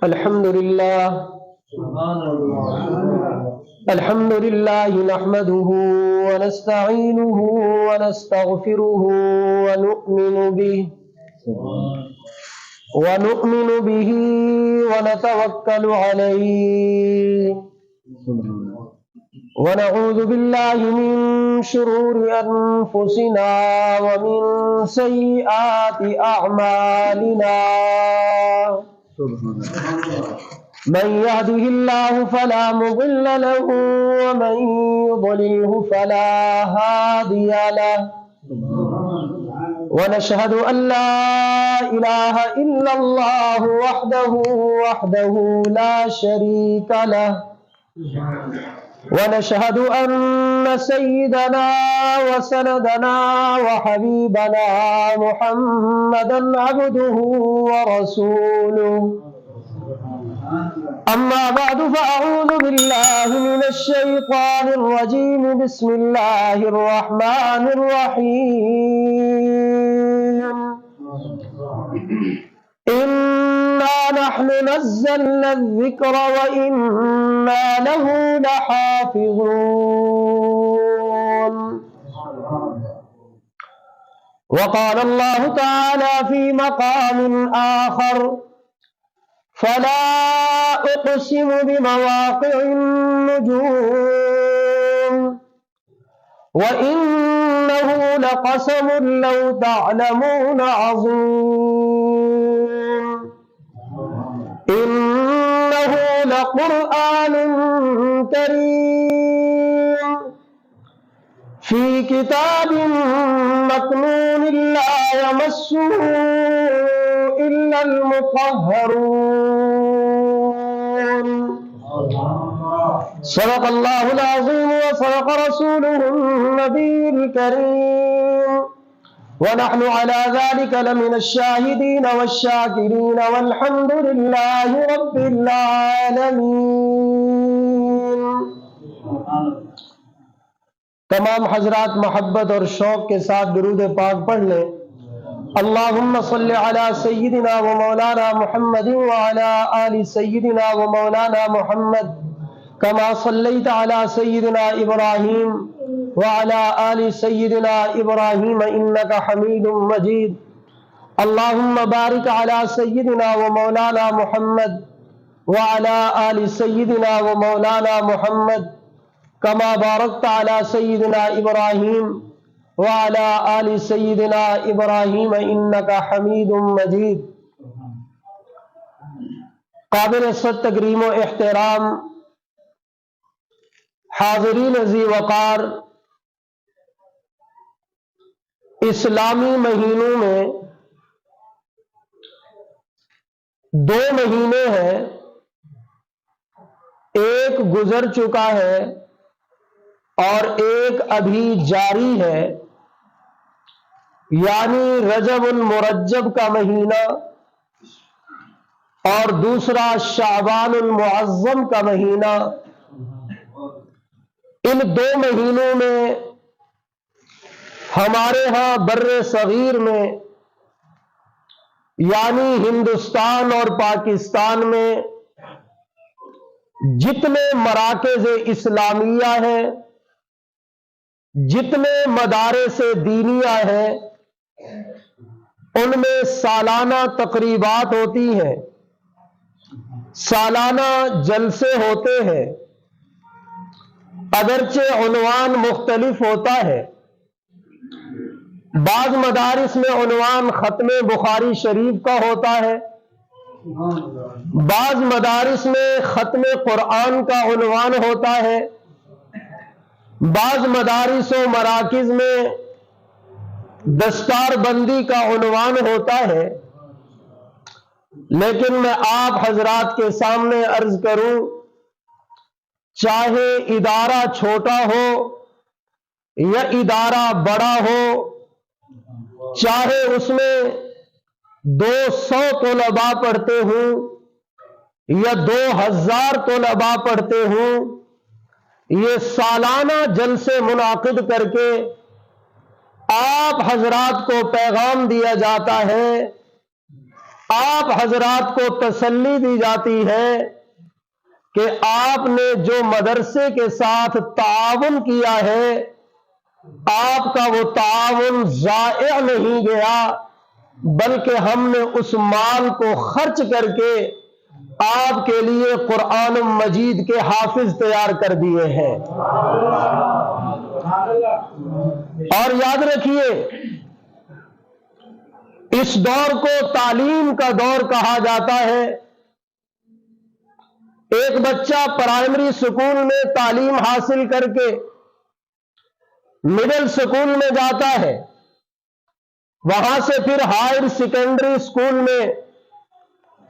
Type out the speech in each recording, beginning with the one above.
الحمد لله نحمده ونستعينه ونستغفره ونؤمن به ونتوكل عليه ونعوذ بالله من شرور أنفسنا ومن سيئات أعمالنا من يهده الله فلا مضل له ومن يضلله فلا هادي له ونشهد أن لا إله إلا الله وحده لا شريك له ونشهد أن سيدنا وسندنا وحبيبنا محمدا عبده ورسوله أما بعد فأعوذ بالله من الشيطان الرجيم بسم الله الرحمن الرحيم إنا نحن نزلنا الذكر وإنا له لحافظون وقال الله تعالى في مقام آخر فلا أقسم بمواقع النجوم وإنه لقسم لو تعلمون عظيم إنه لقرآن كريم في كتاب مكنون لا يمسه إلا المطهرون صدق الله العظيم وصدق رسوله النبي الكريم ونحن على ذلك لمن الشاهدين والشاكرين والحمد لله رب العالمين. تمام حضرات محبت اور شوق کے ساتھ درود پاک پڑھ لیں. اللہم صلی علی سیدنا و مولانا محمد وعلی آل سیدنا و مولانا محمد کما صلیت علی سیدنا ابراہیم وعلی آل سیدنا ابراہیم انکا حمید مجید. اللہم بارک علی سیدنا و مولانا محمد وعلی آل سیدنا و مولانا محمد کما بارکت علی سیدنا ابراہیم وعلی آل سیدنا ابراہیم انکا حمید مجید. قابل صد تکریم و احترام حاضرین ذی وقار، اسلامی مہینوں میں 2 مہینے ہیں، ایک گزر چکا ہے اور ایک ابھی جاری ہے، یعنی رجب المرجب کا مہینہ اور دوسرا شعبان المعظم کا مہینہ. ان 2 مہینوں میں ہمارے ہاں بر صغیر میں یعنی ہندوستان اور پاکستان میں جتنے مراکز اسلامیہ ہیں، جتنے مدارس دینیہ ہیں، ان میں سالانہ تقریبات ہوتی ہیں، سالانہ جلسے ہوتے ہیں. اگرچہ عنوان مختلف ہوتا ہے، بعض مدارس میں عنوان ختم بخاری شریف کا ہوتا ہے، بعض مدارس میں ختم قرآن کا عنوان ہوتا ہے، بعض مدارس و مراکز میں دستار بندی کا عنوان ہوتا ہے. لیکن میں آپ حضرات کے سامنے عرض کروں، چاہے ادارہ چھوٹا ہو یا ادارہ بڑا ہو، چاہے اس میں 200 طلباء پڑھتے ہوں یا 2000 طلباء پڑھتے ہوں، یہ سالانہ جلسے منعقد کر کے آپ حضرات کو پیغام دیا جاتا ہے، آپ حضرات کو تسلی دی جاتی ہے کہ آپ نے جو مدرسے کے ساتھ تعاون کیا ہے آپ کا وہ تعاون ضائع نہیں گیا، بلکہ ہم نے اس مال کو خرچ کر کے آپ کے لیے قرآن مجید کے حافظ تیار کر دیے ہیں۔ اور یاد رکھیے اس دور کو تعلیم کا دور کہا جاتا ہے۔ ایک بچہ پرائمری سکول میں تعلیم حاصل کر کے مڈل سکول میں جاتا ہے، وہاں سے پھر ہائر سیکنڈری سکول میں،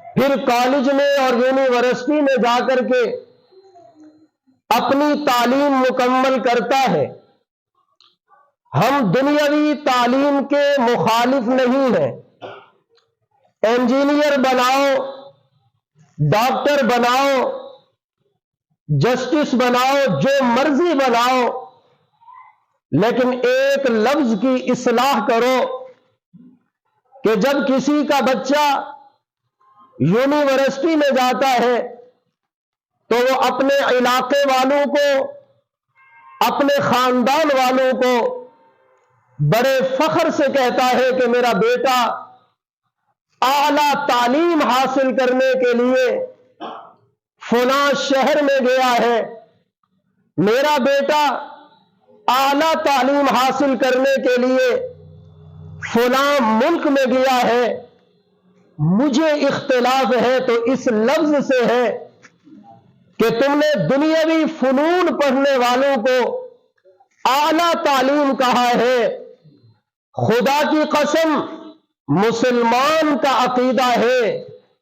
پھر کالج میں اور یونیورسٹی میں جا کر کے اپنی تعلیم مکمل کرتا ہے۔ ہم دنیاوی تعلیم کے مخالف نہیں ہیں، انجینئر بناؤ، ڈاکٹر بناؤ، جسٹس بناؤ، جو مرضی بناؤ، لیکن ایک لفظ کی اصلاح کرو کہ جب کسی کا بچہ یونیورسٹی میں جاتا ہے تو وہ اپنے علاقے والوں کو، اپنے خاندان والوں کو بڑے فخر سے کہتا ہے کہ میرا بیٹا اعلیٰ تعلیم حاصل کرنے کے لیے فلاں شہر میں گیا ہے، میرا بیٹا اعلیٰ تعلیم حاصل کرنے کے لیے فلاں ملک میں گیا ہے۔ مجھے اختلاف ہے تو اس لفظ سے ہے کہ تم نے دنیاوی فنون پڑھنے والوں کو اعلیٰ تعلیم کہا ہے۔ خدا کی قسم مسلمان کا عقیدہ ہے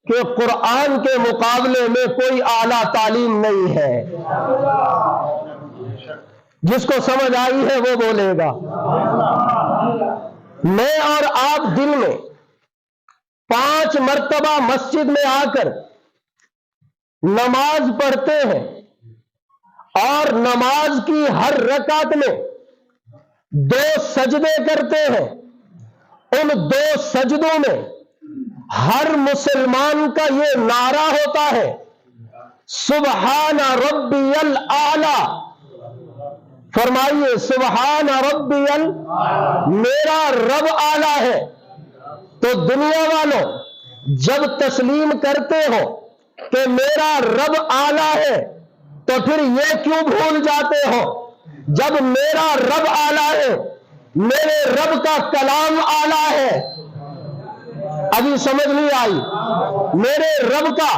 کہ قرآن کے مقابلے میں کوئی اعلیٰ تعلیم نہیں ہے۔ جس کو سمجھ آئی ہے وہ بولے گا۔ میں اور آپ دن میں 5 مرتبہ مسجد میں آ کر نماز پڑھتے ہیں اور نماز کی ہر رکعت میں 2 سجدے کرتے ہیں۔ ان 2 سجدوں میں ہر مسلمان کا یہ نعرہ ہوتا ہے سبحان ربی الاعلی۔ فرمائیے سبحان ربی میرا رب اعلی ہے۔ تو دنیا والوں جب تسلیم کرتے ہو کہ میرا رب اعلی ہے تو پھر یہ کیوں بھول جاتے ہو جب میرا رب اعلی ہے، میرے رب کا کلام اعلی ہے؟ ابھی سمجھ نہیں آئی؟ میرے رب کا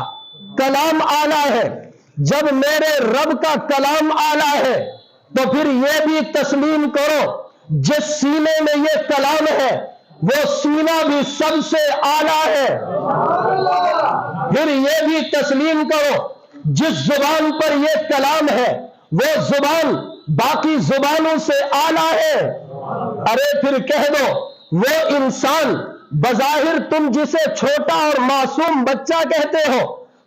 کلام اعلی ہے۔ جب میرے رب کا کلام اعلی ہے تو پھر یہ بھی تسلیم کرو جس سینے میں یہ کلام ہے وہ سینہ بھی سب سے اعلی ہے۔ پھر یہ بھی تسلیم کرو جس زبان پر یہ کلام ہے وہ زبان باقی زبانوں سے اعلی ہے۔ ارے پھر کہہ دو وہ انسان بظاہر تم جسے چھوٹا اور معصوم بچہ کہتے ہو،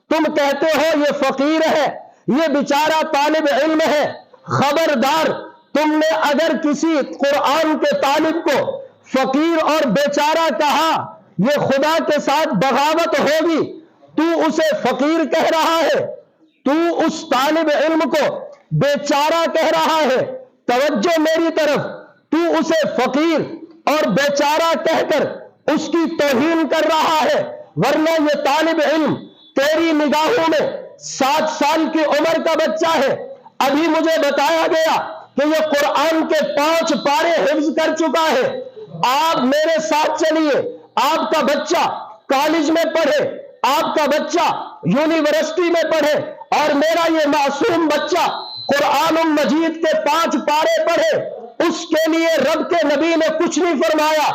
تم کہتے ہو یہ فقیر ہے، یہ بیچارہ طالب علم ہے، خبردار تم نے اگر کسی قرآن کے طالب کو فقیر اور بیچارہ کہا یہ خدا کے ساتھ بغاوت ہوگی۔ تو اسے فقیر کہہ رہا ہے، تو اس طالب علم کو بیچارہ کہہ رہا ہے۔ توجہ میری طرف، تو اسے فقیر اور بیچارہ کہہ کر اس کی توہین کر رہا ہے، ورنہ یہ طالب علم تیری نگاہوں میں 7 سال کی عمر کا بچہ ہے۔ ابھی مجھے بتایا گیا کہ یہ قرآن کے 5 پارے حفظ کر چکا ہے۔ آپ میرے ساتھ چلیے، آپ کا بچہ کالج میں پڑھے، آپ کا بچہ یونیورسٹی میں پڑھے، اور میرا یہ معصوم بچہ قرآن مجید کے 5 پارے پڑھے، اس کے لیے رب کے نبی نے کچھ نہیں فرمایا،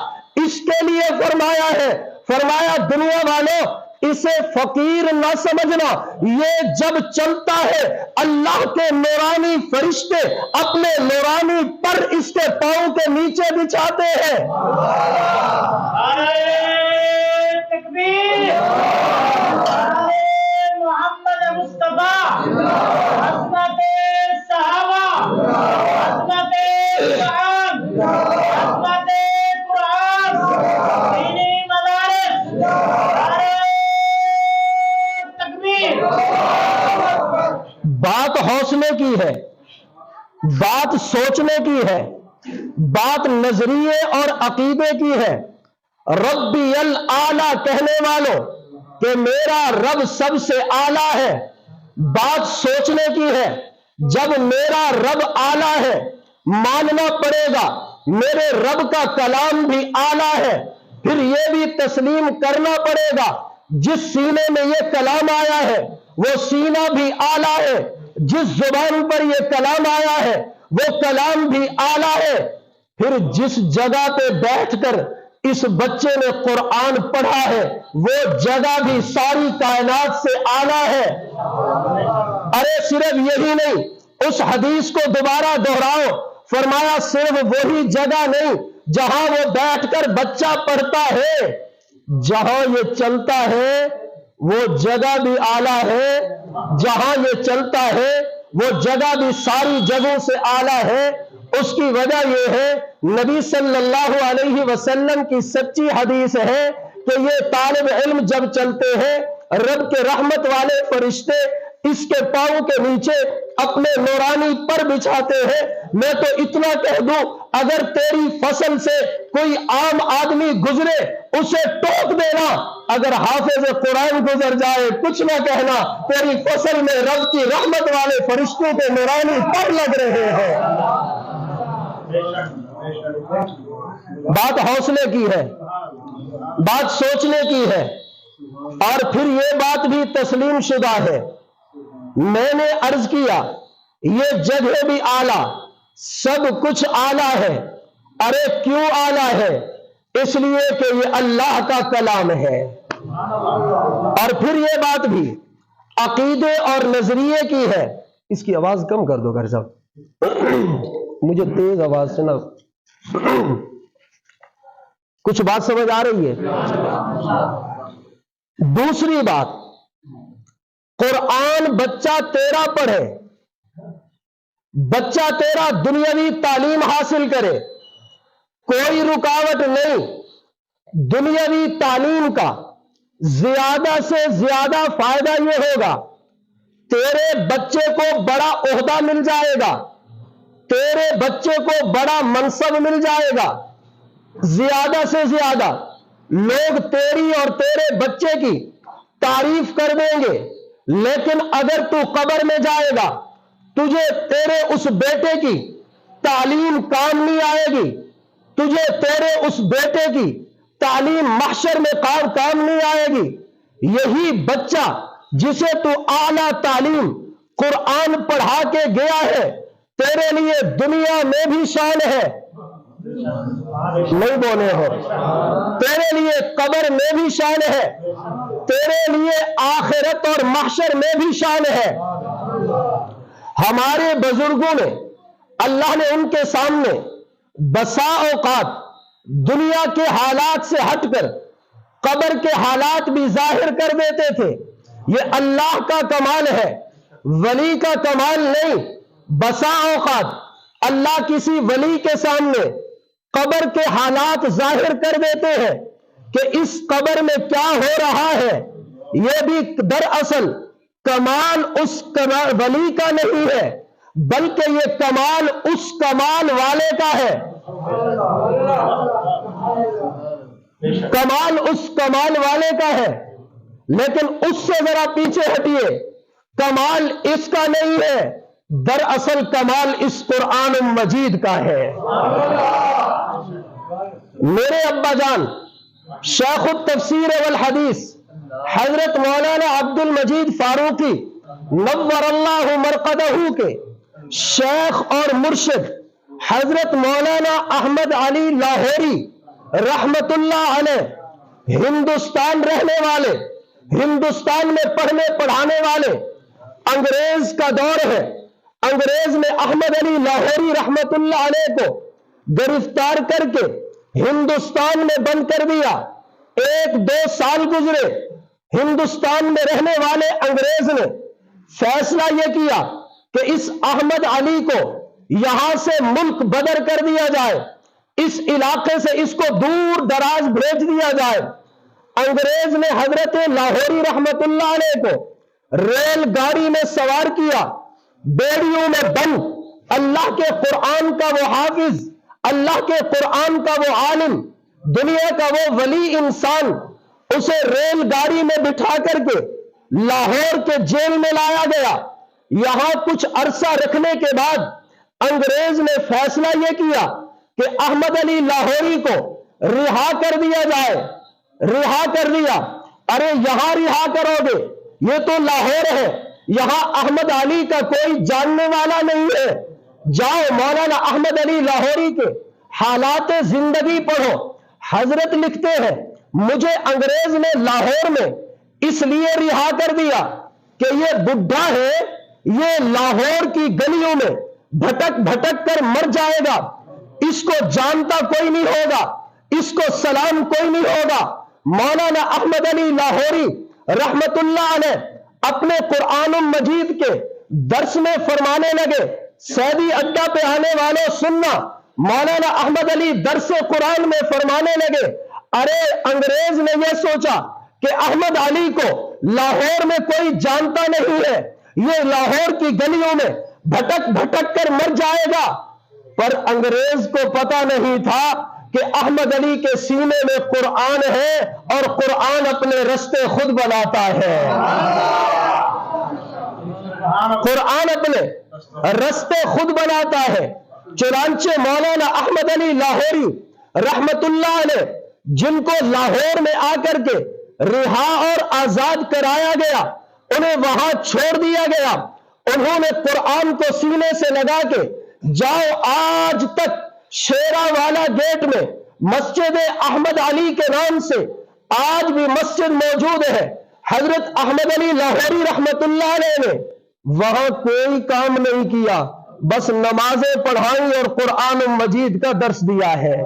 اس کے لیے فرمایا ہے، فرمایا دنیا والوں اسے فقیر نہ سمجھنا، یہ جب چلتا ہے اللہ کے نورانی فرشتے اپنے نورانی پر اس کے پاؤں کے نیچے بچھاتے ہیں۔ تکبیر، محمد مصطفیٰ، عظمت صحابہ، عظمت قرآن، عظمت قرآن، دینی مدارس، تکبیر۔ بات حوصلے کی ہے، بات سوچنے کی ہے، بات نظریے اور عقیدے کی ہے۔ ربی الاعلیٰ کہنے والوں کہ میرا رب سب سے اعلیٰ ہے، بات سوچنے کی ہے۔ جب میرا رب اعلیٰ ہے ماننا پڑے گا میرے رب کا کلام بھی اعلیٰ ہے، پھر یہ بھی تسلیم کرنا پڑے گا جس سینے میں یہ کلام آیا ہے وہ سینہ بھی اعلیٰ ہے، جس زبان پر یہ کلام آیا ہے وہ کلام بھی اعلیٰ ہے۔ پھر جس جگہ پہ بیٹھ کر اس بچے نے قرآن پڑھا ہے وہ جگہ بھی ساری کائنات سے اعلیٰ ہے۔ ارے صرف یہی نہیں، اس حدیث کو دوبارہ دہراؤ، فرمایا صرف وہی جگہ نہیں جہاں وہ بیٹھ کر بچہ پڑھتا ہے، جہاں یہ چلتا ہے وہ جگہ بھی اعلیٰ ہے، جہاں یہ چلتا ہے وہ جگہ بھی ساری جگہوں سے اعلیٰ ہے۔ اس کی وجہ یہ ہے نبی صلی اللہ علیہ وسلم کی سچی حدیث ہے کہ یہ طالب علم جب چلتے ہیں رب کے رحمت والے فرشتے اس کے پاؤں کے نیچے اپنے نورانی پر بچھاتے ہیں۔ میں تو اتنا کہہ دوں اگر تیری فصل سے کوئی عام آدمی گزرے اسے ٹوک دینا، اگر حافظ قرآن گزر جائے کچھ نہ کہنا، تیری فصل میں رب کی رحمت والے فرشتوں کے نورانی پر لگ رہے ہیں۔ بات حوصلے کی ہے، بات سوچنے کی ہے، اور پھر یہ بات بھی تسلیم شدہ ہے۔ میں نے عرض کیا یہ جگہ بھی اعلیٰ، سب کچھ اعلیٰ ہے۔ ارے کیوں اعلیٰ ہے؟ اس لیے کہ یہ اللہ کا کلام ہے۔ اور پھر یہ بات بھی عقیدے اور نظریے کی ہے۔ اس کی آواز کم کر دو گھر صاحب، مجھے تیز آواز سے نہ، کچھ بات سمجھ آ رہی ہے؟ دوسری بات، قرآن بچہ تیرا پڑھے، بچہ تیرا دنیاوی تعلیم حاصل کرے، کوئی رکاوٹ نہیں۔ دنیاوی تعلیم کا زیادہ سے زیادہ فائدہ یہ ہوگا تیرے بچے کو بڑا عہدہ مل جائے گا، تیرے بچے کو بڑا منصب مل جائے گا، زیادہ سے زیادہ لوگ تیری اور تیرے بچے کی تعریف کر دیں گے۔ لیکن اگر تو قبر میں جائے گا تجھے تیرے اس بیٹے کی تعلیم کام نہیں آئے گی، تجھے تیرے اس بیٹے کی تعلیم محشر میں کام نہیں آئے گی۔ یہی بچہ جسے تو اعلیٰ تعلیم قرآن پڑھا کے گیا ہے تیرے لیے دنیا میں بھی شان ہے، نہیں بولے ہو، تیرے لیے قبر میں بھی شان ہے، تیرے لیے آخرت اور محشر میں بھی شان ہے۔ ہمارے بزرگوں نے، اللہ نے ان کے سامنے بسا اوقات دنیا کے حالات سے ہٹ کر قبر کے حالات بھی ظاہر کر دیتے تھے۔ یہ اللہ کا کمال ہے، ولی کا کمال نہیں۔ بسا اوقات اللہ کسی ولی کے سامنے قبر کے حالات ظاہر کر دیتے ہیں کہ اس قبر میں کیا ہو رہا ہے۔ یہ بھی دراصل کمال اس ولی کا نہیں ہے بلکہ یہ کمال اس کمال والے کا ہے۔ کمال اس کمال والے کا ہے، لیکن اس سے ذرا پیچھے ہٹیے، کمال اس کا نہیں ہے، دراصل کمال اس قرآن مجید کا ہے۔ میرے ابا جان شیخ التفسیر والحدیث حضرت مولانا عبد المجید فاروقی نور اللہ مرقدہ کے شیخ اور مرشد حضرت مولانا احمد علی لاہوری رحمت اللہ علیہ ہندوستان رہنے والے، ہندوستان میں پڑھنے پڑھانے والے، انگریز کا دور ہے، انگریز نے احمد علی لاہوری رحمت اللہ علیہ کو گرفتار کر کے ہندوستان میں بند کر دیا۔ 1-2 سال گزرے، ہندوستان میں رہنے والے انگریز نے فیصلہ یہ کیا کہ اس احمد علی کو یہاں سے ملک بدر کر دیا جائے، اس علاقے سے اس کو دور دراز بھیج دیا جائے۔ انگریز نے حضرت لاہوری رحمت اللہ علیہ کو ریل گاڑی میں سوار کیا، بیڑیوں میں بند، اللہ کے قرآن کا وہ حافظ، اللہ کے قرآن کا وہ عالم، دنیا کا وہ ولی انسان، اسے ریل گاڑی میں بٹھا کر کے لاہور کے جیل میں لایا گیا۔ یہاں کچھ عرصہ رکھنے کے بعد انگریز نے فیصلہ یہ کیا کہ احمد علی لاہوری کو رہا کر دیا جائے۔ رہا کر دیا۔ ارے یہاں رہا کرو گے؟ یہ تو لاہور ہے، یہاں احمد علی کا کوئی جاننے والا نہیں ہے۔ جاؤ مولانا احمد علی لاہوری کے حالات زندگی پڑھو۔ حضرت لکھتے ہیں مجھے انگریز نے لاہور میں اس لیے رہا کر دیا کہ یہ بڈھا ہے، یہ لاہور کی گلیوں میں بھٹک بھٹک کر مر جائے گا، اس کو جانتا کوئی نہیں ہوگا، اس کو سلام کوئی نہیں ہوگا۔ مولانا احمد علی لاہوری رحمت اللہ علیہ اپنے قرآن مجید کے درس میں فرمانے لگے، سیدی اڈا پہ آنے والوں سننا، مولانا احمد علی درس قرآن میں فرمانے لگے، ارے انگریز نے یہ سوچا کہ احمد علی کو لاہور میں کوئی جانتا نہیں ہے، یہ لاہور کی گلیوں میں بھٹک بھٹک کر مر جائے گا۔ پر انگریز کو پتا نہیں تھا کہ احمد علی کے سینے میں قرآن ہے اور قرآن اپنے رستے خود بناتا ہے۔ قرآن اپنے رستے خود بناتا ہے۔ چنانچہ مولانا احمد علی لاہوری رحمت اللہ علیہ، جن کو لاہور میں آ کر کے رہا اور آزاد کرایا گیا، انہیں وہاں چھوڑ دیا گیا، انہوں نے قرآن کو سینے سے لگا کے جاؤ آج تک شیرا والا گیٹ میں مسجد احمد علی کے نام سے آج بھی مسجد موجود ہے۔ حضرت احمد علی لاہوری رحمت اللہ علیہ نے وہاں کوئی کام نہیں کیا، بس نمازیں پڑھائیں اور قرآن مجید کا درس دیا ہے۔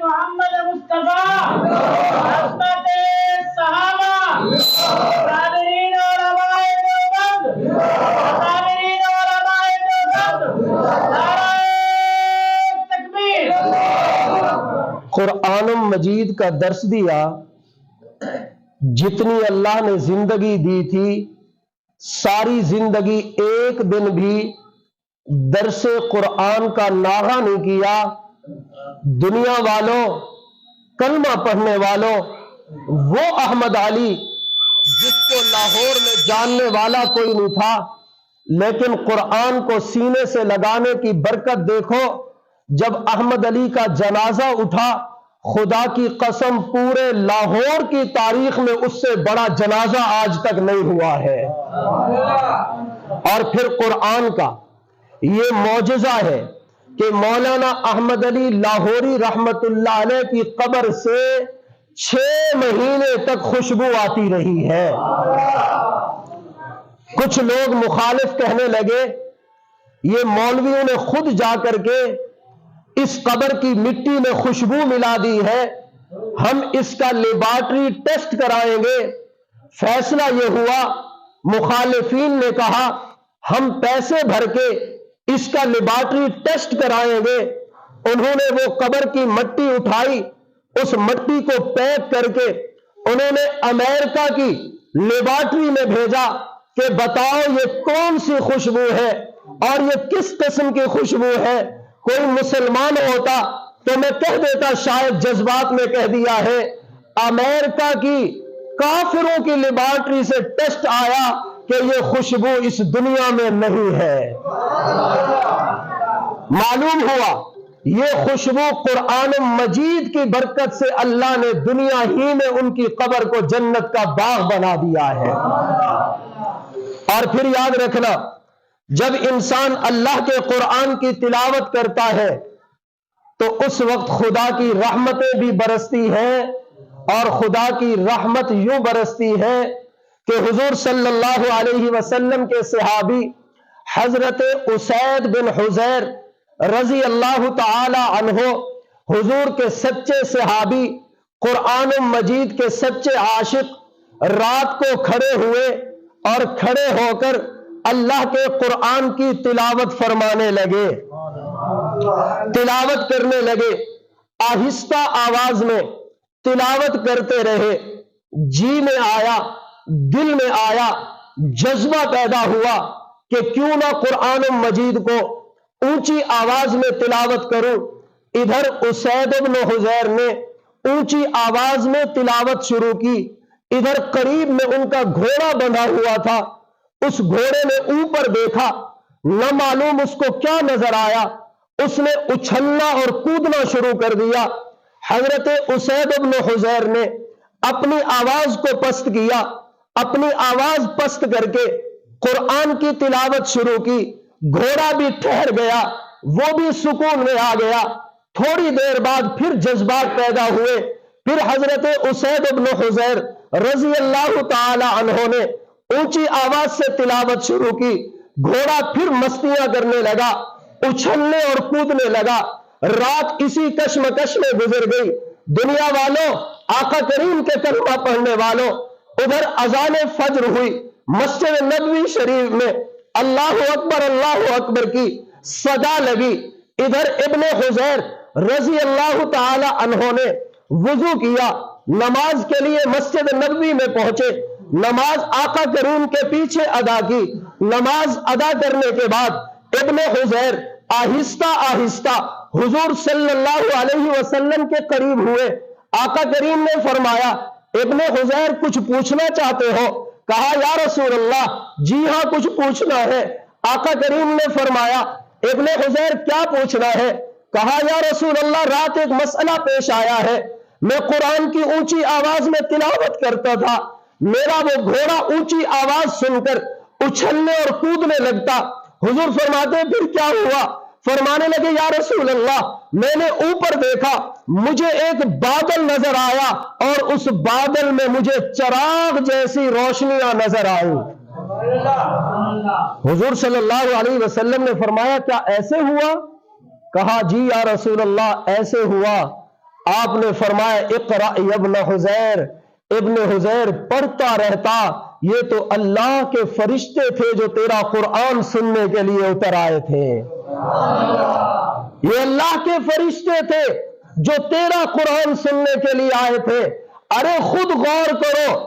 محمد مصطفیٰ، عصمت صحابہ، صابرین علماء دیوبند، صابرین علماء دیوبند، نعرہ تکبیر۔ قرآن مجید کا درس دیا، جتنی اللہ نے زندگی دی تھی ساری زندگی ایک دن بھی درس قرآن کا ناغہ نہیں کیا۔ دنیا والوں، کلمہ پڑھنے والوں، وہ احمد علی جس کو لاہور میں جاننے والا کوئی نہیں تھا، لیکن قرآن کو سینے سے لگانے کی برکت دیکھو۔ جب احمد علی کا جنازہ اٹھا، خدا کی قسم پورے لاہور کی تاریخ میں اس سے بڑا جنازہ آج تک نہیں ہوا ہے۔ اور پھر قرآن کا یہ معجزہ ہے کہ مولانا احمد علی لاہوری رحمت اللہ علیہ کی قبر سے 6 مہینے تک خوشبو آتی رہی ہے۔ کچھ لوگ مخالف کہنے لگے یہ مولویوں نے خود جا کر کے اس قبر کی مٹی میں خوشبو ملا دی ہے، ہم اس کا لیبارٹری ٹیسٹ کرائیں گے۔ فیصلہ یہ ہوا، مخالفین نے کہا ہم پیسے بھر کے اس کا لیبارٹری ٹیسٹ کرائیں گے۔ انہوں نے وہ قبر کی مٹی اٹھائی، اس مٹی کو پیک کر کے انہوں نے امریکہ کی لیبارٹری میں بھیجا کہ بتاؤ یہ کون سی خوشبو ہے اور یہ کس قسم کی خوشبو ہے۔ کوئی مسلمان ہوتا تو میں کہہ دیتا، شاید جذبات میں کہہ دیا ہے، امریکہ کی کافروں کی لیبارٹری سے ٹیسٹ آیا کہ یہ خوشبو اس دنیا میں نہیں ہے۔ معلوم ہوا یہ خوشبو قرآن مجید کی برکت سے اللہ نے دنیا ہی میں ان کی قبر کو جنت کا باغ بنا دیا ہے۔ اور پھر یاد رکھنا، جب انسان اللہ کے قرآن کی تلاوت کرتا ہے تو اس وقت خدا کی رحمتیں بھی برستی ہیں، اور خدا کی رحمت یوں برستی ہے کہ حضور صلی اللہ علیہ وسلم کے صحابی حضرت اسید بن حضیر رضی اللہ تعالی عنہ، حضور کے سچے صحابی، قرآن مجید کے سچے عاشق، رات کو کھڑے ہوئے اور کھڑے ہو کر اللہ کے قرآن کی تلاوت فرمانے لگے، تلاوت کرنے لگے، آہستہ آواز میں تلاوت کرتے رہے، جی میں آیا، دل میں آیا، جذبہ پیدا ہوا کہ کیوں نہ قرآن مجید کو اونچی آواز میں تلاوت کروں۔ ادھر اسید بن حضیر نے اونچی آواز میں تلاوت شروع کی، ادھر قریب میں ان کا گھوڑا بندھا ہوا تھا، اس گھوڑے نے اوپر دیکھا، نہ معلوم اس کو کیا نظر آیا، اس نے اچھلنا اور کودنا شروع کر دیا۔ حضرت اسید بن حضیر نے اپنی آواز کو پست کیا، اپنی آواز پست کر کے قرآن کی تلاوت شروع کی، گھوڑا بھی ٹھہر گیا، وہ بھی سکون میں آ گیا۔ تھوڑی دیر بعد پھر جذبات پیدا ہوئے، پھر حضرت اسید بن حضیر رضی اللہ تعالی عنہ نے اونچی آواز سے تلاوت شروع کی، گھوڑا پھر مستیاں کرنے لگا، اچھلنے اور کودنے لگا۔ رات اسی کشمکش میں گزر گئی۔ دنیا والوں، آقا کریم کے کلمہ پڑھنے والوں، ادھر اذان فجر ہوئی، مسجد نبوی شریف میں اللہ اکبر کی صدا لگی۔ ادھر ابن حضیر رضی اللہ تعالی عنہ نے وضو کیا، نماز کے لیے مسجد نبوی میں پہنچے، نماز آقا کریم کے پیچھے ادا کی۔ نماز ادا کرنے کے بعد ابن حضیر آہستہ آہستہ حضور صلی اللہ علیہ وسلم کے قریب ہوئے۔ آقا کریم نے فرمایا، ابن حضیر کچھ پوچھنا چاہتے ہو؟ کہا یا رسول اللہ جی ہاں کچھ پوچھنا ہے۔ آقا کریم نے فرمایا، ابن حضیر کیا پوچھنا ہے؟ کہا یا رسول اللہ رات ایک مسئلہ پیش آیا ہے، میں قرآن کی اونچی آواز میں تلاوت کرتا تھا، میرا وہ گھوڑا اونچی آواز سن کر اچھلنے اور کودنے لگتا۔ حضور فرماتے پھر کیا ہوا؟ فرمانے لگے یا رسول اللہ میں نے اوپر دیکھا، مجھے ایک بادل نظر آیا اور اس بادل میں مجھے چراغ جیسی روشنیاں نظر آئی۔ حضور صلی اللہ علیہ وسلم نے فرمایا کیا ایسے ہوا؟ کہا جی یا رسول اللہ ایسے ہوا۔ آپ نے فرمایا اقرأ یا ابن حضیر، ابن حضیر پڑھتا رہتا، یہ تو اللہ کے فرشتے تھے جو تیرا قرآن سننے کے لیے اتر آئے تھے، یہ اللہ کے فرشتے تھے جو تیرا قرآن سننے کے لیے آئے تھے۔ ارے خود غور کرو،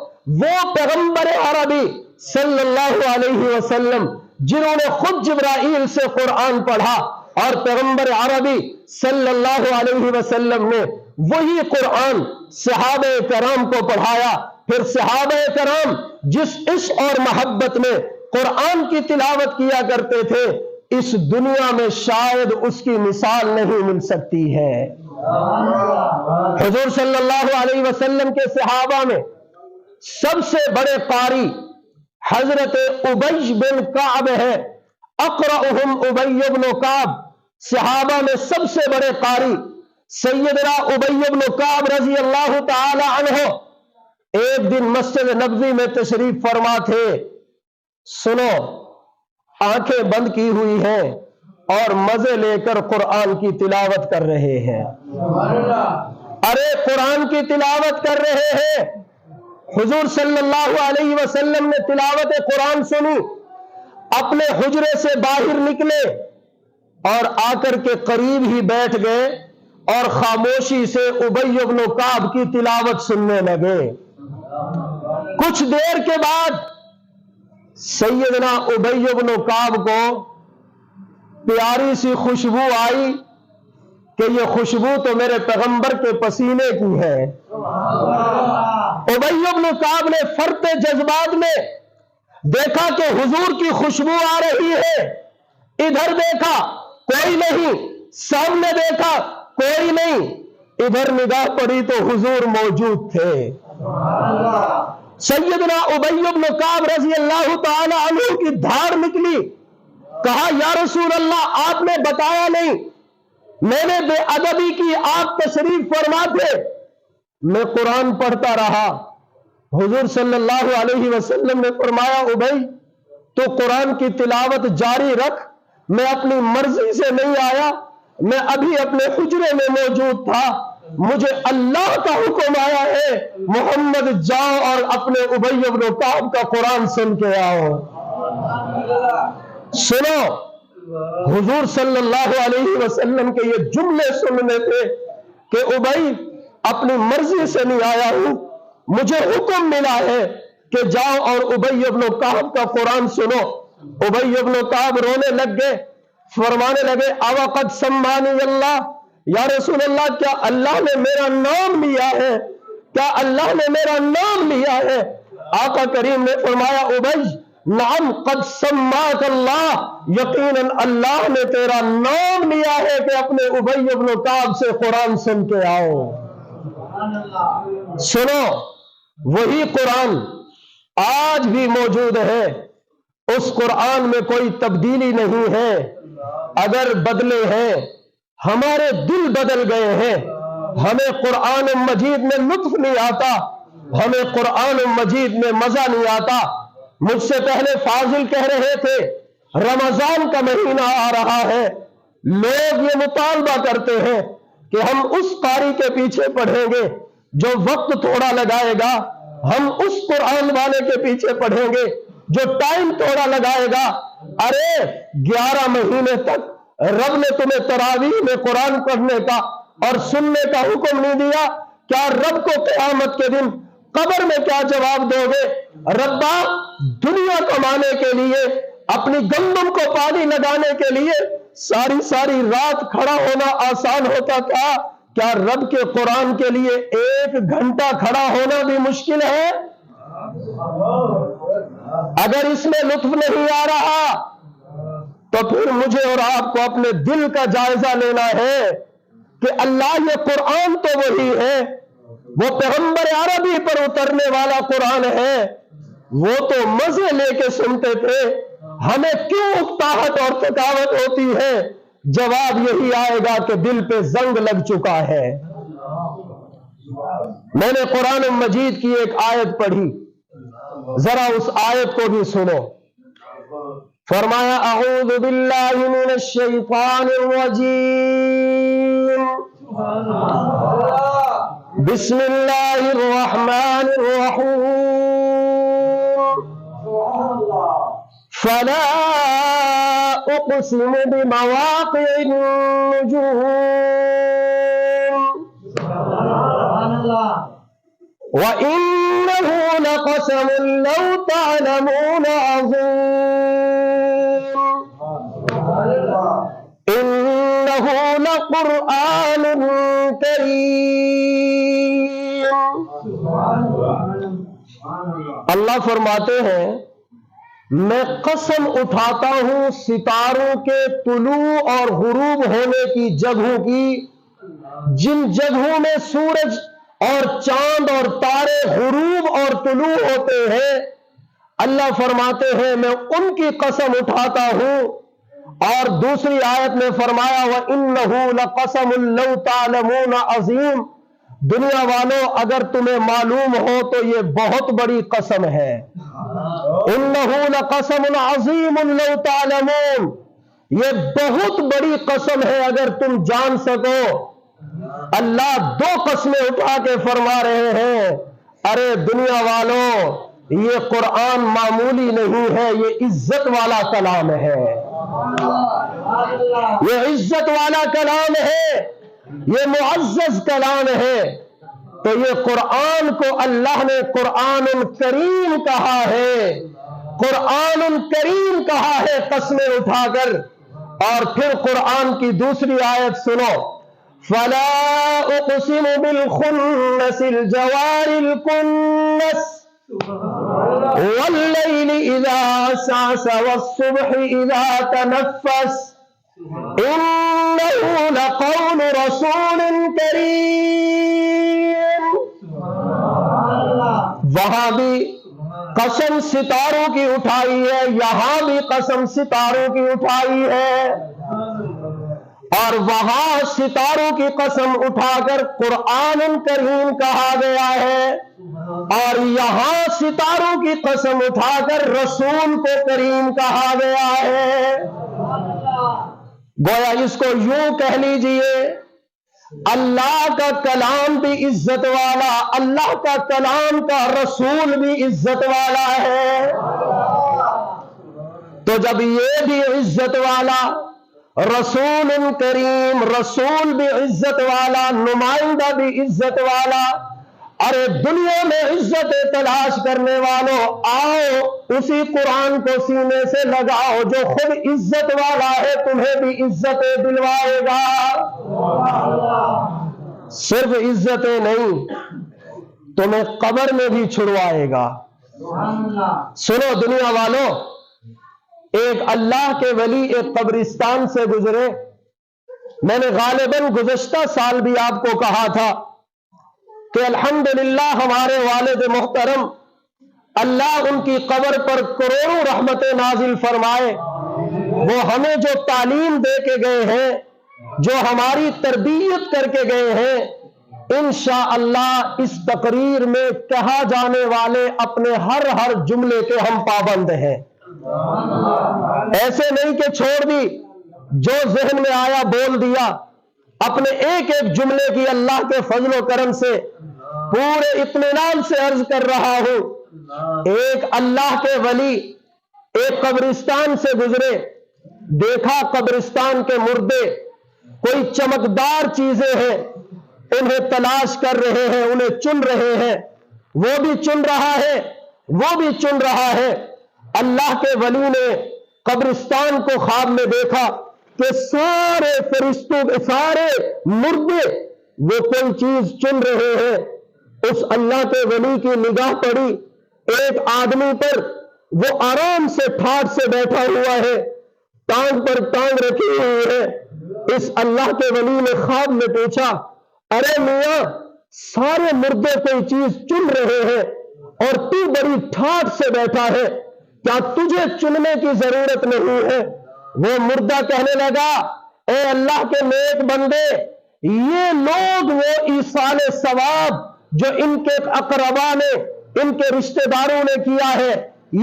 وہ پیغمبر عربی صلی اللہ علیہ وسلم جنہوں نے خود جبرائیل سے قرآن پڑھا، اور پیغمبر عربی صلی اللہ علیہ وسلم نے وہی قرآن صحابہ کرام کو پڑھایا۔ پھر صحابہ کرام جس عشق اور محبت میں قرآن کی تلاوت کیا کرتے تھے، اس دنیا میں شاید اس کی مثال نہیں مل سکتی ہے۔ حضور صلی اللہ علیہ وسلم کے صحابہ میں سب سے بڑے قاری حضرت ابی بن کعب ہے، اقرأہم ابی بن کعب، صحابہ میں سب سے بڑے قاری سیدنا ابی بن کعب رضی اللہ تعالی عنہ ایک دن مسجد نبوی میں تشریف فرما تھے۔ سنو، آنکھیں بند کی ہوئی ہیں اور مزے لے کر قرآن کی تلاوت کر رہے ہیں۔ ارے قرآن کی تلاوت کر رہے ہیں۔ حضور صلی اللہ علیہ وسلم نے تلاوت قرآن سنی، اپنے حجرے سے باہر نکلے اور آ کر کے قریب ہی بیٹھ گئے اور خاموشی سے ابی بن کعب کی تلاوت سننے لگے۔ کچھ دیر کے بعد سیدنا ابی بن کعب کو پیاری سی خوشبو آئی کہ یہ خوشبو تو میرے پیغمبر کے پسینے کی ہے۔ ابی بن کعب نے فرط جذبات میں دیکھا کہ حضور کی خوشبو آ رہی ہے، ادھر دیکھا کوئی نہیں، سامنے دیکھا کوئی نہیں، ادھر نگاہ پڑی تو حضور موجود تھے۔ سیدنا ابی بن کعب رضی اللہ تعالی عنہ کی دھاڑ نکلی، کہا یا رسول اللہ آپ نے بتایا نہیں، میں نے بے ادبی کی، آپ تشریف فرما تھے، میں قرآن پڑھتا رہا۔ حضور صلی اللہ علیہ وسلم نے فرمایا ابی تو قرآن کی تلاوت جاری رکھ، میں اپنی مرضی سے نہیں آیا، میں ابھی اپنے حجرے میں موجود تھا، مجھے اللہ کا حکم آیا ہے محمد جاؤ اور اپنے ابی بن کعب کا قرآن سن کے آؤ۔ سنو، حضور صلی اللہ علیہ وسلم کے یہ جملے سننے تھے کہ ابی اپنی مرضی سے نہیں آیا ہوں، مجھے حکم ملا ہے کہ جاؤ اور ابی بن کعب کا قرآن سنو۔ ابی بن کعب رونے لگ گئے، فرمانے لگے اوقد سمانی اللہ، یا رسول اللہ کیا اللہ نے میرا نام لیا ہے؟ کیا اللہ نے میرا نام لیا ہے؟ آقا کریم نے فرمایا ابی نعم قد سماک اللہ، یقیناً اللہ نے تیرا نام لیا ہے کہ اپنے ابی بن کعب سے قرآن سن کے آؤ۔ سنو، وہی قرآن آج بھی موجود ہے، اس قرآن میں کوئی تبدیلی نہیں ہے۔ اگر بدلے ہیں، ہمارے دل بدل گئے ہیں، ہمیں قرآن مجید میں لطف نہیں آتا، ہمیں قرآن مجید میں مزہ نہیں آتا۔ مجھ سے پہلے فاضل کہہ رہے تھے رمضان کا مہینہ آ رہا ہے، لوگ یہ مطالبہ کرتے ہیں کہ ہم اس قاری کے پیچھے پڑھیں گے جو وقت تھوڑا لگائے گا، ہم اس قرآن والے کے پیچھے پڑھیں گے جو ٹائم تھوڑا لگائے گا۔ ارے 11 مہینے تک رب نے تمہیں تراویح میں قرآن پڑھنے کا اور سننے کا حکم نہیں دیا، کیا رب کو قیامت کے دن قبر میں کیا جواب دو گے؟ ربا دنیا کمانے کے لیے، اپنی گندم کو پانی لگانے کے لیے ساری ساری رات کھڑا ہونا آسان ہوتا تھا، کیا رب کے قرآن کے لیے 1 گھنٹہ کھڑا ہونا بھی مشکل ہے؟ اگر اس میں لطف نہیں آ رہا تو پھر مجھے اور آپ کو اپنے دل کا جائزہ لینا ہے کہ اللہ یہ قرآن تو وہی ہے، وہ پیغمبر عربی پر اترنے والا قرآن ہے، وہ تو مزے لے کے سنتے تھے، ہمیں کیوں اکتاہٹ اور تھکاوٹ ہوتی ہے؟ جواب یہی آئے گا کہ دل پہ زنگ لگ چکا ہے۔ میں نے قرآن مجید کی ایک آیت پڑھی، ذرا اس آیت کو بھی سنو۔ فرمایا اعوذ باللہ من الشیطان الرجیم، بسم اللہ الرحمن الرحیم، فلا اقسم بمواقع النجوم وإنه لقسم لو تعلمون عظيم إنه لقرآن كريم۔ اللہ فرماتے ہیں میں قسم اٹھاتا ہوں ستاروں کے طلوع اور غروب ہونے کی جگہوں کی، جن جگہوں میں سورج اور چاند اور تارے غروب اور طلوع ہوتے ہیں، اللہ فرماتے ہیں میں ان کی قسم اٹھاتا ہوں۔ اور دوسری آیت میں فرمایا وَإِنَّهُ لَقَسَمٌ لَوْ تَعْلَمُونَ عَظِيمٌ، دنیا والوں اگر تمہیں معلوم ہو تو یہ بہت بڑی قسم ہے۔ إِنَّهُ لَقَسَمٌ عَظِيمٌ لَوْ تَعْلَمُونَ، یہ بہت بڑی قسم ہے اگر تم جان سکو۔ اللہ 2 قسمیں اٹھا کے فرما رہے ہیں، ارے دنیا والوں یہ قرآن معمولی نہیں ہے، یہ عزت والا کلام ہے، یہ عزت والا کلام ہے، یہ معزز کلام ہے۔ تو یہ قرآن کو اللہ نے قرآن کریم کہا ہے، قرآن کریم کہا ہے قسمیں اٹھا کر۔ اور پھر قرآن کی دوسری آیت سنو، فلا اقسم بالخنس الجوار الكنس والليل اذا عسعس والصبح اذا تنفس انه لقول رسول کریم۔ وہاں بھی قسم ستاروں کی اٹھائی ہے، یہاں بھی قسم ستاروں کی اٹھائی ہے، اور وہاں ستاروں کی قسم اٹھا کر قرآن کریم کہا گیا ہے، اور یہاں ستاروں کی قسم اٹھا کر رسول کو کریم کہا گیا ہے۔ گویا اس کو یوں کہہ لیجئے، اللہ کا کلام بھی عزت والا، اللہ کا کلام کا رسول بھی عزت والا ہے۔ تو جب یہ بھی عزت والا رسول کریم، رسول بھی عزت والا، نمائندہ بھی عزت والا۔ ارے دنیا میں عزت تلاش کرنے والوں، آؤ اسی قرآن کو سینے سے لگاؤ جو خود عزت والا ہے، تمہیں بھی عزت دلوائے گا۔ صرف عزتیں نہیں، تمہیں قبر میں بھی چھڑوائے گا۔ سنو دنیا والوں، ایک اللہ کے ولی ایک قبرستان سے گزرے۔ میں نے غالباً گزشتہ سال بھی آپ کو کہا تھا کہ الحمدللہ ہمارے والد محترم، اللہ ان کی قبر پر کروڑوں رحمتیں نازل فرمائے۔ وہ ہمیں جو تعلیم دے کے گئے ہیں، جو ہماری تربیت کر کے گئے ہیں، انشاءاللہ اس تقریر میں کہا جانے والے اپنے ہر جملے کے ہم پابند ہیں۔ ایسے نہیں کہ چھوڑ دی، جو ذہن میں آیا بول دیا۔ اپنے ایک ایک جملے کی اللہ کے فضل و کرم سے پورے اطمینان سے عرض کر رہا ہوں۔ ایک اللہ کے ولی ایک قبرستان سے گزرے، دیکھا قبرستان کے مردے کوئی چمکدار چیزیں ہیں، انہیں تلاش کر رہے ہیں، انہیں چن رہے ہیں، وہ بھی چن رہا ہے، وہ بھی چن رہا ہے۔ اللہ کے ولی نے قبرستان کو خواب میں دیکھا کہ سارے فرشتوں کے سارے مردے وہ کوئی چیز چن رہے ہیں۔ اس اللہ کے ولی کی نگاہ پڑی ایک آدمی پر، وہ آرام سے ٹھاٹ سے بیٹھا ہوا ہے، ٹانگ پر ٹانگ رکھی ہوئی ہے۔ اس اللہ کے ولی نے خواب میں پوچھا، ارے میاں، سارے مردے کوئی چیز چن رہے ہیں اور تو بڑی ٹھاٹ سے بیٹھا ہے، کیا تجھے چننے کی ضرورت نہیں ہے؟ وہ مردہ کہنے لگا، اے اللہ کے نیک بندے، یہ لوگ وہ ایصال ثواب جو ان کے اقربا نے، ان کے رشتہ داروں نے کیا ہے،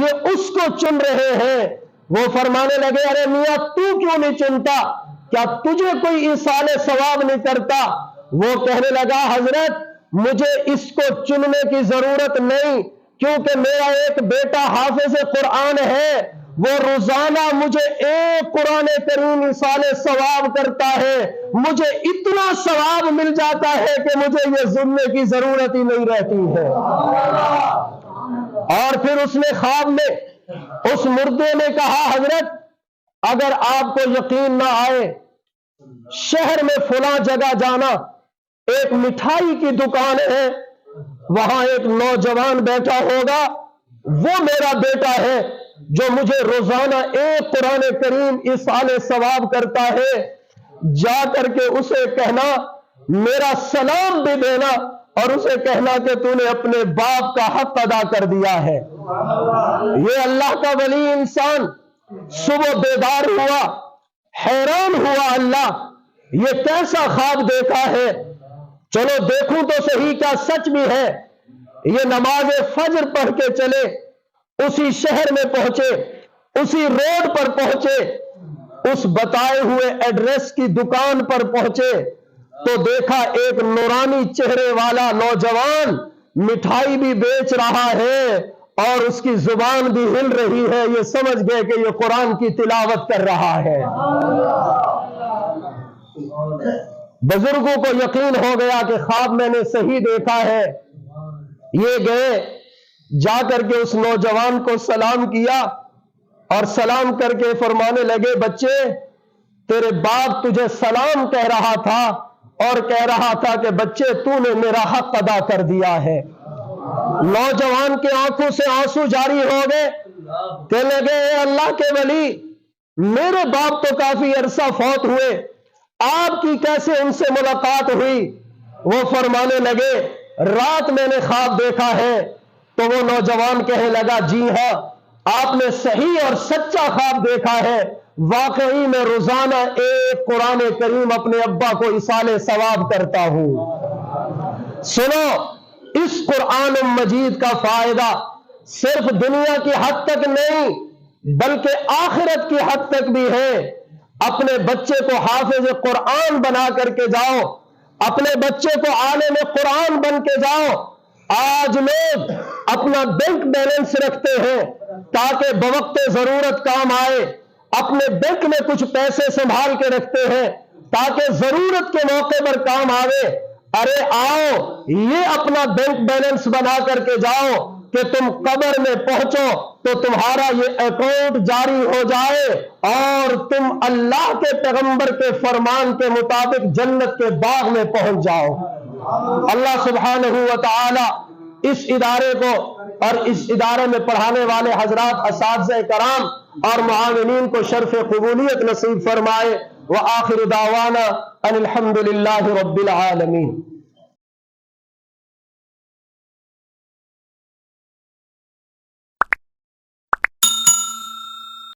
یہ اس کو چن رہے ہیں۔ وہ فرمانے لگے، ارے میاں تو کیوں نہیں چنتا؟ کیا تجھے کوئی ایصال ثواب نہیں کرتا؟ وہ کہنے لگا، حضرت مجھے اس کو چننے کی ضرورت نہیں، کیونکہ میرا ایک بیٹا حافظ قرآن ہے، وہ روزانہ مجھے ایک قرآن کریم ایصال ثواب کرتا ہے، مجھے اتنا ثواب مل جاتا ہے کہ مجھے یہ سننے کی ضرورت ہی نہیں رہتی ہے۔ اور پھر اس نے خواب میں اس مردے نے کہا، حضرت اگر آپ کو یقین نہ آئے، شہر میں فلاں جگہ جانا، ایک مٹھائی کی دکان ہے، وہاں ایک نوجوان بیٹھا ہوگا، وہ میرا بیٹا ہے جو مجھے روزانہ ایک قرآن کریم ایصال ثواب کرتا ہے، جا کر کے اسے کہنا، میرا سلام بھی دینا، اور اسے کہنا کہ تو نے اپنے باپ کا حق ادا کر دیا ہے۔ یہ اللہ کا ولی انسان صبح بیدار ہوا، حیران ہوا، اللہ یہ کیسا خواب دیکھا ہے، چلو دیکھوں تو صحیح کیا سچ بھی ہے۔ یہ نماز فجر پڑھ کے چلے، اسی شہر میں پہنچے، اسی روڈ پر پہنچے، اس بتائے ہوئے ایڈریس کی دکان پر پہنچے تو دیکھا ایک نورانی چہرے والا نوجوان مٹھائی بھی بیچ رہا ہے اور اس کی زبان بھی ہل رہی ہے۔ یہ سمجھ گئے کہ یہ قرآن کی تلاوت کر رہا ہے۔ بزرگوں کو یقین ہو گیا کہ خواب میں نے صحیح دیکھا ہے۔ یہ گئے، جا کر کے اس نوجوان کو سلام کیا اور سلام کر کے فرمانے لگے، بچے تیرے باپ تجھے سلام کہہ رہا تھا اور کہہ رہا تھا کہ بچے تو نے میرا حق ادا کر دیا ہے۔ نوجوان کی آنکھوں سے آنسو جاری ہو گئے، کہنے لگے، اے اللہ کے ولی، میرے باپ تو کافی عرصہ فوت ہوئے، آپ کی کیسے ان سے ملاقات ہوئی؟ وہ فرمانے لگے، رات میں نے خواب دیکھا ہے۔ تو وہ نوجوان کہنے لگا، جی ہاں آپ نے صحیح اور سچا خواب دیکھا ہے، واقعی میں روزانہ ایک قرآن کریم اپنے ابا کو ایصال ثواب کرتا ہوں۔ سنو، اس قرآن مجید کا فائدہ صرف دنیا کی حد تک نہیں بلکہ آخرت کی حد تک بھی ہے۔ اپنے بچے کو حافظ قرآن بنا کر کے جاؤ، اپنے بچے کو عالم قرآن بن کے جاؤ۔ آج لوگ اپنا بینک بیلنس رکھتے ہیں تاکہ بوقت ضرورت کام آئے، اپنے بینک میں کچھ پیسے سنبھال کے رکھتے ہیں تاکہ ضرورت کے موقع پر کام آوے، ارے آؤ یہ اپنا بینک بیلنس بنا کر کے جاؤ کہ تم قبر میں پہنچو تو تمہارا یہ اکاؤنٹ جاری ہو جائے اور تم اللہ کے پیغمبر کے فرمان کے مطابق جنت کے باغ میں پہنچ جاؤ۔ اللہ سبحانہ و تعالی اس ادارے کو اور اس ادارے میں پڑھانے والے حضرات، اساتذہ کرام اور معاونین کو شرف قبولیت نصیب فرمائے۔ وآخر دعوانا ان الحمد للہ رب العالمین۔